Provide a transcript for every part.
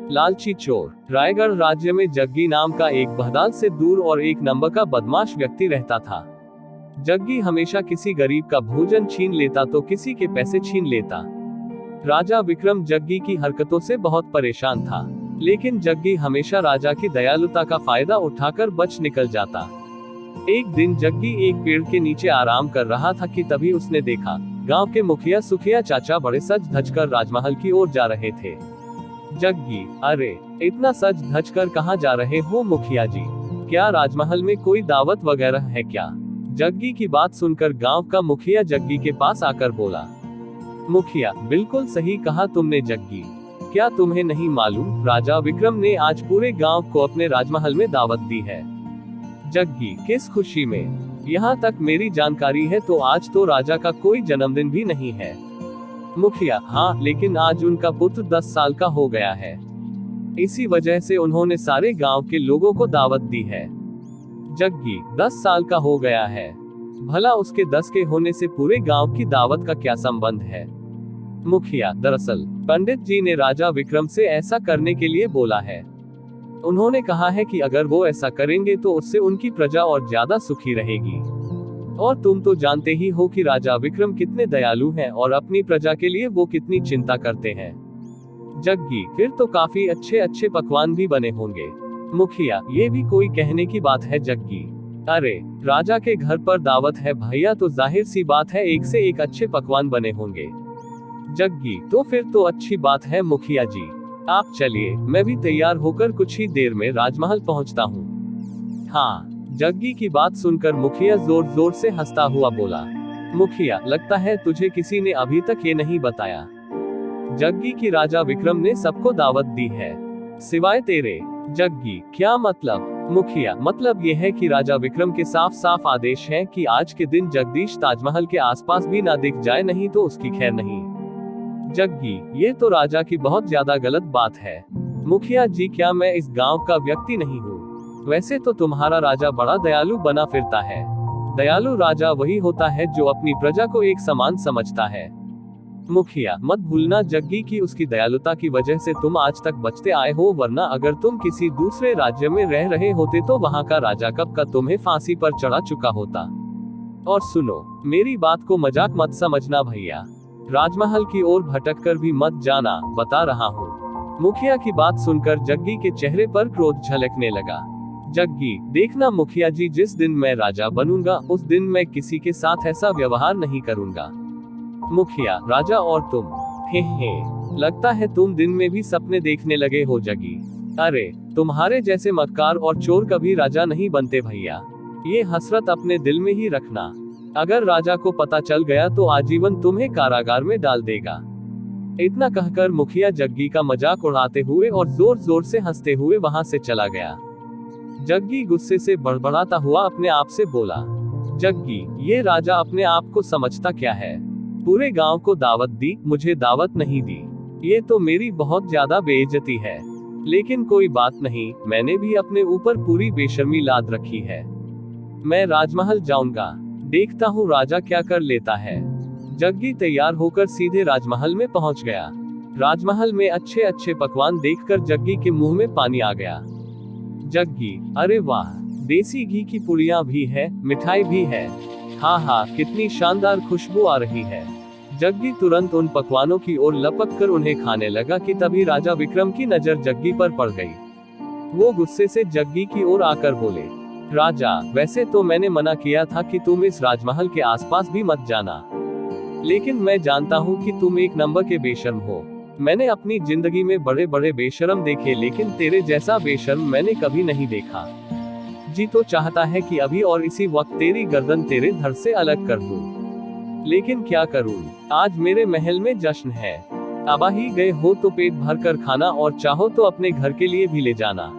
लालची चोर। रायगढ़ राज्य में जग्गी नाम का एक बहदाल से दूर और एक नंबर का बदमाश व्यक्ति रहता था। जग्गी हमेशा किसी गरीब का भोजन छीन लेता तो किसी के पैसे छीन लेता। राजा विक्रम जग्गी की हरकतों से बहुत परेशान था, लेकिन जग्गी हमेशा राजा की दयालुता का फायदा उठाकर बच निकल जाता। एक दिन जग्गी एक पेड़ के नीचे आराम कर रहा था कि तभी उसने देखा गांव के मुखिया सुखिया चाचा बड़े सज धज कर राजमहल की ओर जा रहे थे। जग्गी, अरे इतना सज धज कर कहाँ जा रहे हो मुखिया जी? क्या राजमहल में कोई दावत वगैरह है क्या? जग्गी की बात सुनकर गांव का मुखिया जग्गी के पास आकर बोला। मुखिया, बिल्कुल सही कहा तुमने जग्गी। क्या तुम्हें नहीं मालूम, राजा विक्रम ने आज पूरे गांव को अपने राजमहल में दावत दी है। जग्गी, किस खुशी में? यहाँ तक मेरी जानकारी है तो आज तो राजा का कोई जन्मदिन भी नहीं है। मुखिया, हाँ, लेकिन आज उनका पुत्र 10 साल का हो गया है, इसी वजह से उन्होंने सारे गांव के लोगों को दावत दी है। जग्गी, 10 साल का हो गया है? भला उसके 10 के होने से पूरे गांव की दावत का क्या संबंध है? मुखिया, दरअसल पंडित जी ने राजा विक्रम से ऐसा करने के लिए बोला है। उन्होंने कहा है कि अगर वो ऐसा करेंगे तो उससे उनकी प्रजा और ज्यादा सुखी रहेगी। और तुम तो जानते ही हो कि राजा विक्रम कितने दयालु हैं और अपनी प्रजा के लिए वो कितनी चिंता करते हैं। जग्गी, फिर तो काफी अच्छे अच्छे पकवान भी बने होंगे। मुखिया, ये भी कोई कहने की बात है जग्गी? अरे राजा के घर पर दावत है भैया, तो जाहिर सी बात है एक से एक अच्छे पकवान बने होंगे। जग्गी, तो फिर तो अच्छी बात है मुखिया जी, आप चलिए, मैं भी तैयार होकर कुछ ही देर में राजमहल पहुंचता हूँ। हाँ। जग्गी की बात सुनकर मुखिया जोर जोर से हंसता हुआ बोला। मुखिया, लगता है तुझे किसी ने अभी तक ये नहीं बताया जग्गी कि राजा विक्रम ने सबको दावत दी है, सिवाय तेरे। जग्गी, क्या मतलब? मुखिया, मतलब ये है कि राजा विक्रम के साफ साफ आदेश हैं कि आज के दिन जगदीश ताजमहल के आसपास भी ना दिख जाए, नहीं तो उसकी खैर नहीं। जग्गी, ये तो राजा की बहुत ज्यादा गलत बात है। मुखिया जी, क्या मैं इस गांव का व्यक्ति नहीं हूँ? वैसे तो तुम्हारा राजा बड़ा दयालु बना फिरता है। दयालु राजा वही होता है जो अपनी प्रजा को एक समान समझता है। मुखिया, मत भूलना जग्गी की उसकी दयालुता की वजह से तुम आज तक बचते आए हो, वरना अगर तुम किसी दूसरे राज्य में रह रहे होते तो वहाँ का राजा कब का तुम्हें फांसी पर चढ़ा चुका होता। और सुनो, मेरी बात को मजाक मत समझना भैया, राजमहल की ओर भटक भी मत जाना, बता रहा हूँ। मुखिया की बात सुनकर जग्गी के चेहरे पर क्रोध झलकने लगा। जग्गी, देखना मुखिया जी, जिस दिन मैं राजा बनूंगा उस दिन मैं किसी के साथ ऐसा व्यवहार नहीं करूंगा। मुखिया, राजा और तुम? हे, लगता है तुम दिन में भी सपने देखने लगे हो जग्गी। अरे तुम्हारे जैसे मक्कार और चोर कभी राजा नहीं बनते भैया, ये हसरत अपने दिल में ही रखना। अगर राजा को पता चल गया तो आजीवन तुम्हें कारागार में डाल देगा। इतना कहकर मुखिया जग्गी का मजाक उड़ाते हुए और जोर जोर से हंसते हुए वहां से चला गया। जग्गी गुस्से से बड़बड़ाता हुआ अपने आप से बोला। जग्गी, ये राजा अपने आप को समझता क्या है? पूरे गांव को दावत दी, मुझे दावत नहीं दी, ये तो मेरी बहुत ज्यादा बेइज्जती है। लेकिन कोई बात नहीं, मैंने भी अपने ऊपर पूरी बेशर्मी लाद रखी है। मैं राजमहल जाऊंगा, देखता हूँ राजा क्या कर लेता है। जग्गी तैयार होकर सीधे राजमहल में पहुंच गया। राजमहल में अच्छे अच्छे पकवान देखकर जग्गी के मुंह में पानी आ गया। जग्गी, अरे वाह, देसी घी की पुड़ियां भी है, मिठाई भी है, हाँ, कितनी शानदार खुशबू आ रही है। जग्गी तुरंत उन पकवानों की ओर लपक कर उन्हें खाने लगा कि तभी राजा विक्रम की नजर जग्गी पर पड़ गई। वो गुस्से से जग्गी की ओर आकर बोले। राजा, वैसे तो मैंने मना किया था कि तुम इस राजमहल के आसपास भी मत जाना, लेकिन मैं जानता हूँ कि तुम एक नंबर के बेशर्म हो। मैंने अपनी जिंदगी में बड़े बड़े बेशर्म देखे, लेकिन तेरे जैसा बेशर्म मैंने कभी नहीं देखा। जी तो चाहता है कि अभी और इसी वक्त तेरी गर्दन तेरे धड़ से अलग कर दूं, लेकिन क्या करूं, आज मेरे महल में जश्न है। अब ही गए हो तो पेट भर कर खाना और चाहो तो अपने घर के लिए भी ले जाना,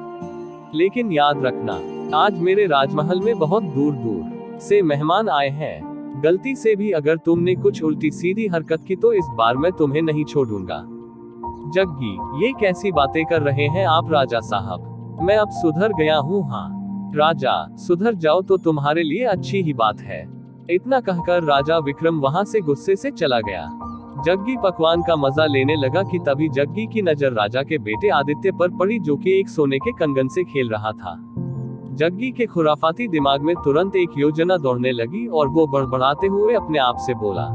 लेकिन याद रखना आज मेरे राजमहल में बहुत दूर दूर से मेहमान आए हैं। गलती से भी अगर तुमने कुछ उल्टी सीधी हरकत की तो इस बार मैं तुम्हें नहीं छोड़ूंगा। जग्गी, ये कैसी बातें कर रहे हैं आप राजा साहब? मैं अब सुधर गया हूँ। हाँ राजा, सुधर जाओ तो तुम्हारे लिए अच्छी ही बात है। इतना कहकर राजा विक्रम वहां से गुस्से से चला गया। जग्गी पकवान का मजा लेने लगा कि तभी जग्गी की नजर राजा के बेटे आदित्य पर पड़ी, जो कि एक सोने के कंगन से खेल रहा था। जग्गी के खुराफाती दिमाग में तुरंत एक योजना दौड़ने लगी और वो बड़बड़ाते हुए अपने आप से बोला,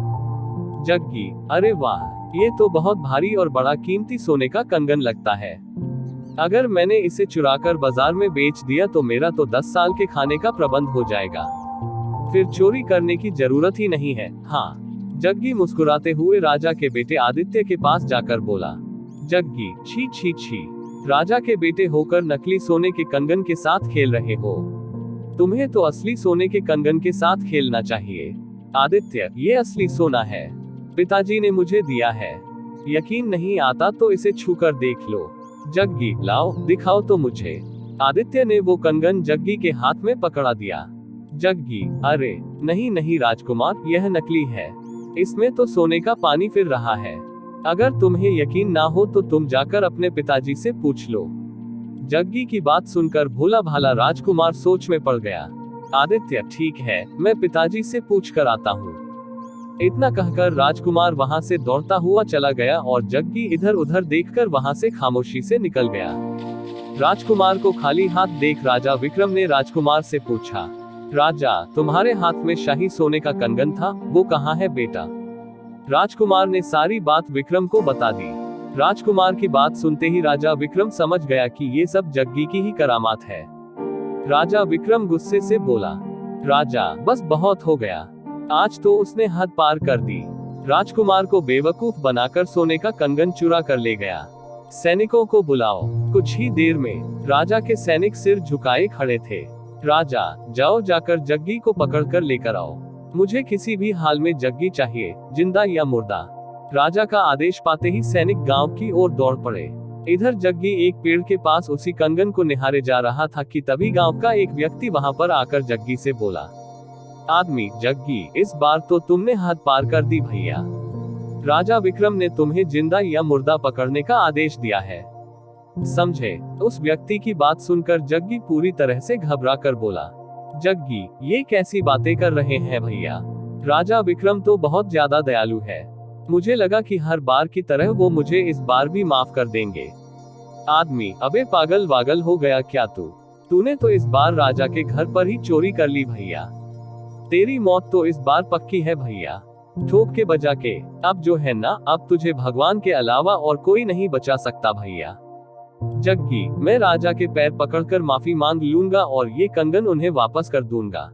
जग्गी, अरे वाह, ये तो बहुत भारी और बड़ा कीमती सोने का कंगन लगता है। अगर मैंने इसे चुराकर बाजार में बेच दिया तो मेरा तो 10 साल के खाने का प्रबंध हो जाएगा। फिर चोरी करने की जरूरत ही नहीं है। हाँ, जग्गी मुस्कुराते हुए राजा के बेटे आदित्य के पास जाकर बोला, जग्गी, छी छी छी, राजा के बेटे होकर नकली सोने के कंगन के साथ खेल रहे हो। तुम्हें तो असली सोने के कंगन के साथ खेलना चाहिए। आदित्य, ये असली सोना है, पिताजी ने मुझे दिया है। यकीन नहीं आता तो इसे छूकर देख लो। जग्गी, लाओ, दिखाओ तो मुझे। आदित्य ने वो कंगन जग्गी के हाथ में पकड़ा दिया। जग्गी, अरे नहीं नहीं राजकुमार, यह नकली है, इसमें तो सोने का पानी फिर रहा है। अगर तुम्हें यकीन ना हो तो तुम जाकर अपने पिताजी से पूछ लो। जग्गी की बात सुनकर भोला भाला राजकुमार सोच में पड़ गया। आदित्य, ठीक है, मैं पिताजी से पूछ कर आता हूँ। इतना कहकर राजकुमार वहां से दौड़ता हुआ चला गया और जग्गी इधर उधर देखकर वहां से खामोशी से निकल गया। राजकुमार को खाली हाथ देख राजा विक्रम ने राजकुमार से पूछा, राजा, तुम्हारे हाथ में शाही सोने का कंगन था, वो कहाँ है बेटा? राजकुमार ने सारी बात विक्रम को बता दी। राजकुमार की बात सुनते ही राजा विक्रम समझ गया कि ये सब जग्गी की ही करामात है। राजा विक्रम गुस्से से बोला, राजा, बस बहुत हो गया, आज तो उसने हद पार कर दी। राजकुमार को बेवकूफ बनाकर सोने का कंगन चुरा कर ले गया। सैनिकों को बुलाओ। कुछ ही देर में राजा के सैनिक सिर झुकाए खड़े थे। राजा, जाओ, जाकर जग्गी को पकड़कर लेकर आओ। मुझे किसी भी हाल में जग्गी चाहिए, जिंदा या मुर्दा। राजा का आदेश पाते ही सैनिक गांव की ओर दौड़ पड़े। इधर जग्गी एक पेड़ के पास उसी कंगन को निहारे जा रहा था कि तभी गांव का एक व्यक्ति वहां पर आकर जग्गी से बोला, आदमी, जग्गी, इस बार तो तुमने हद पार कर दी भैया। राजा विक्रम ने तुम्हें जिंदा या मुर्दा पकड़ने का आदेश दिया है, समझे? उस व्यक्ति की बात सुनकर जग्गी पूरी तरह से घबरा कर बोला, जग्गी, ये कैसी बातें कर रहे हैं भैया? राजा विक्रम तो बहुत ज्यादा दयालु है, मुझे लगा कि हर बार की तरह वो मुझे इस बार भी माफ कर देंगे। आदमी, अबे पागल वागल हो गया क्या तूने तो इस बार राजा के घर पर ही चोरी कर ली भैया। तेरी मौत तो इस बार पक्की है भैया, ठोक के बजा के। अब जो है ना, अब तुझे भगवान के अलावा और कोई नहीं बचा सकता भैया। जग्गी, मैं राजा के पैर पकड़कर माफी मांग लूंगा और ये कंगन उन्हें वापस कर दूंगा।